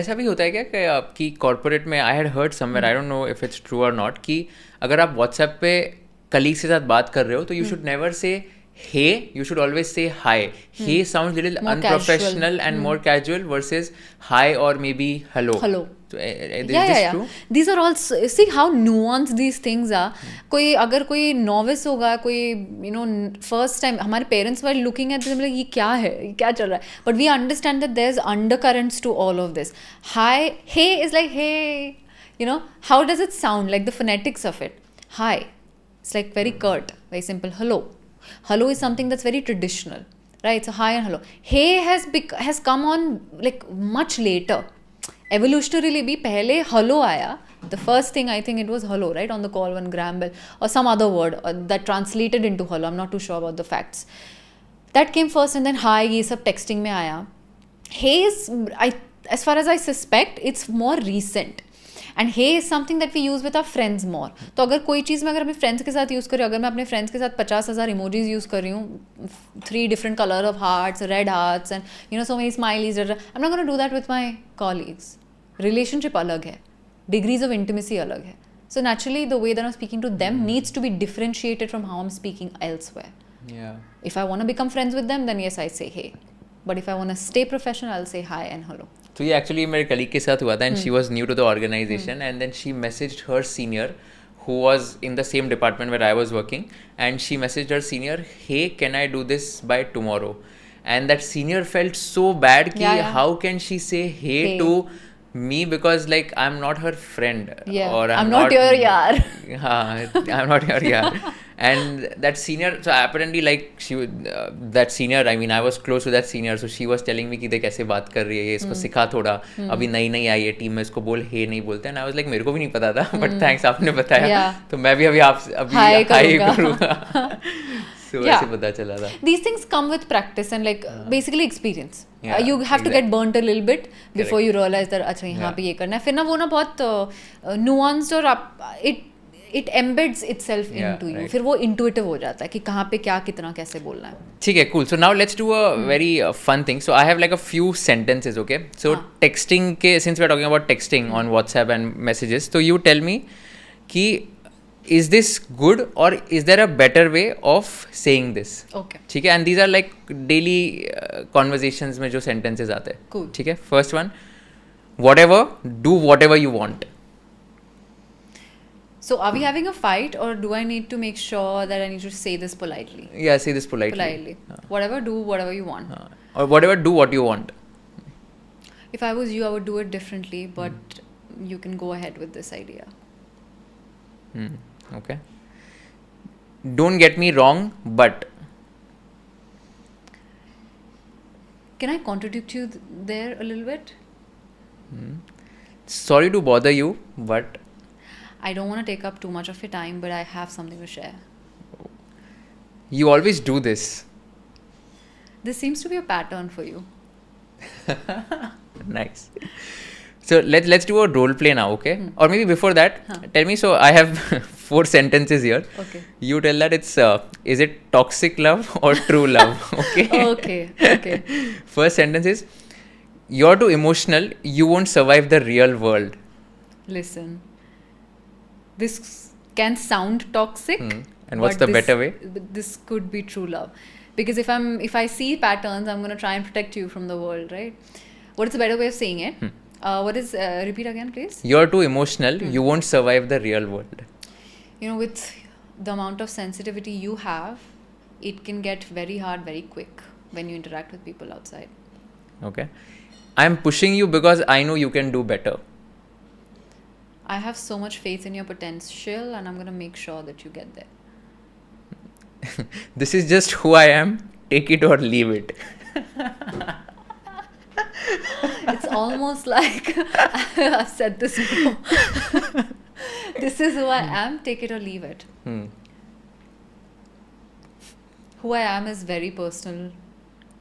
ऐसा भी होता है क्या कि आपकी कॉर्पोरेट में, I had heard somewhere, I don't know if it's true और नॉट, कि अगर आप व्हाट्सएप पे कलीग के साथ बात कर रहे हो तो you should never say hey, you should always say hi. Hey sounds little More unprofessional and more casual versus hi or maybe hello. So, is this true? These are all, see how nuanced these things are. कोई अगर कोई novice होगा, कोई first time, हमारे parents were looking at this like ये क्या है, ये क्या चल रहा है, but we understand that there's undercurrents to all of this. Hi, hey is like hey, how does it sound, like the phonetics of it. Hi, it's like very curt, very simple. Hello is something that's very traditional, right? So hi and hello. Hey has come on like much later. Evolutionarily bhi pehle hello aaya. The first thing I think it was hello, right? On the call, one gram bell or some other word that translated into hello. I'm not too sure about the facts. That came first, and then hi ye sab texting mein aaya. Hey is, as far as I suspect, it's more recent. And he is something that we use with our friends more. तो अगर कोई चीज़ मैं अगर अपने friends के साथ use कर रही हूँ, अगर मैं अपने फ्रेंड्स के साथ 50,000 इमोजीज यूज़ कर रही हूँ, 3 different color of hearts, red hearts and so many smileys, I'm not going to do that with my colleagues. Relationship अलग है, degrees of intimacy अलग है. So naturally the way that I'm speaking to them needs to be differentiated from how I'm speaking elsewhere. Yeah. If I want to become friends with them, then yes, I say hey. But if I want to stay professional, I'll say hi and hello. तो ये actually मेरे colleague के साथ हुआ था, and she was new to the organization, and then she messaged her senior who was in the same department where I was working, and she messaged her senior, hey, can I do this by tomorrow? And that senior felt so bad ki how can she say hey to me, because like I'm not her friend, or I'm not your yaar. I'm not your yaar. And that senior, so apparently like she would, that senior, I mean I was close to that senior, so she was telling me कि देख कैसे बात कर रही है ये, इसको सिखा थोड़ा, अभी नई नई आई है टीम में, इसको बोल हे नहीं बोलते हैं. I was like मेरे को भी नहीं पता था, but thanks आपने बताया, तो मैं भी अभी हाई करूँगा. So ऐसे पता चला था. These things come with practice and like basically experience. You have to get burnt a little bit before you realize that अच्छा यहाँ पे ये करना है. फिर ना वो ना बहुत nuanced और it embeds itself into you. फिर वो intuitive हो जाता है कि कहाँ पे क्या कितना कैसे बोलना है. ठीक है, cool. So now let's do a very fun thing. So I have like a few sentences, okay? So texting के, since we are talking about texting on WhatsApp and messages, so you tell me कि is this good or is there a better way of saying this? Okay. ठीक है, and these are like daily conversations में जो sentences आते हैं. Cool. ठीक है, first one, whatever, do whatever you want. So are we having a fight, or do I need to make sure that I need to say this politely? Yeah, say this politely. Politely. Whatever, do whatever you want. Or whatever, do what you want. If I was you, I would do it differently, but you can go ahead with this idea. Okay. Don't get me wrong, but. Can I contradict you there a little bit? Sorry to bother you, but. I don't want to take up too much of your time, but I have something to share. You always do this. This seems to be a pattern for you. Nice. So let's do a role play now, okay? Or maybe before that, tell me. So I have 4 sentences here. Okay. You tell that it's is it toxic love or true love? Okay. Okay. First sentence is, you're too emotional. You won't survive the real world. Listen. This can sound toxic. And what's the better way? This could be true love. Because if I see patterns, I'm going to try and protect you from the world, right? What is the better way of saying it? What is, repeat again, please? You're too emotional. You won't survive the real world. With the amount of sensitivity you have, it can get very hard very quick when you interact with people outside. Okay. I'm pushing you because I know you can do better. I have so much faith in your potential, and I'm going to make sure that you get there. This is just who I am. Take it or leave it. It's almost like I've said this before. This is who I am. Take it or leave it. Who I am is very personal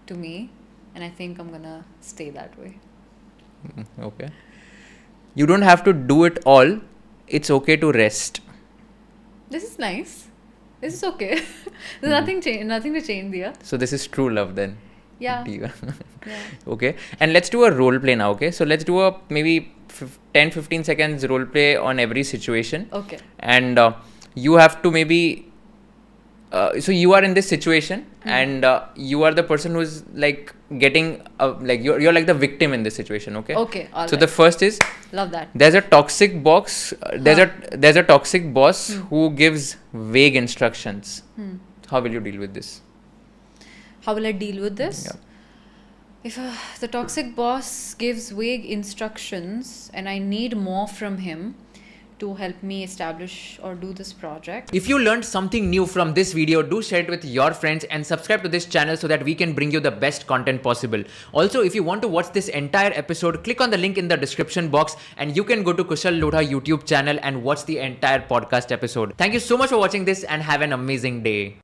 to me, and I think I'm going to stay that way. Okay. You don't have to do it all. It's okay to rest. This is nice. This is okay. There's nothing to change here. So this is true love then. Yeah. Yeah. Yeah. Okay. And let's do a role play now. Okay. So let's do a maybe 10-15 seconds role play on every situation. Okay. And you have to maybe. So you are in this situation, and you are the person who's like getting like you're like the victim in this situation. Okay. Okay. All So right. the first is Love that. there's a toxic box. There's a toxic boss who gives vague instructions. How will you deal with this? How will I deal with this? Yeah. If the toxic boss gives vague instructions and I need more from him to help me establish or do this project. If you learned something new from this video, do share it with your friends and subscribe to this channel so that we can bring you the best content possible. Also, if you want to watch this entire episode, click on the link in the description box and you can go to Kushal Lodha YouTube channel and watch the entire podcast episode. Thank you so much for watching this and have an amazing day.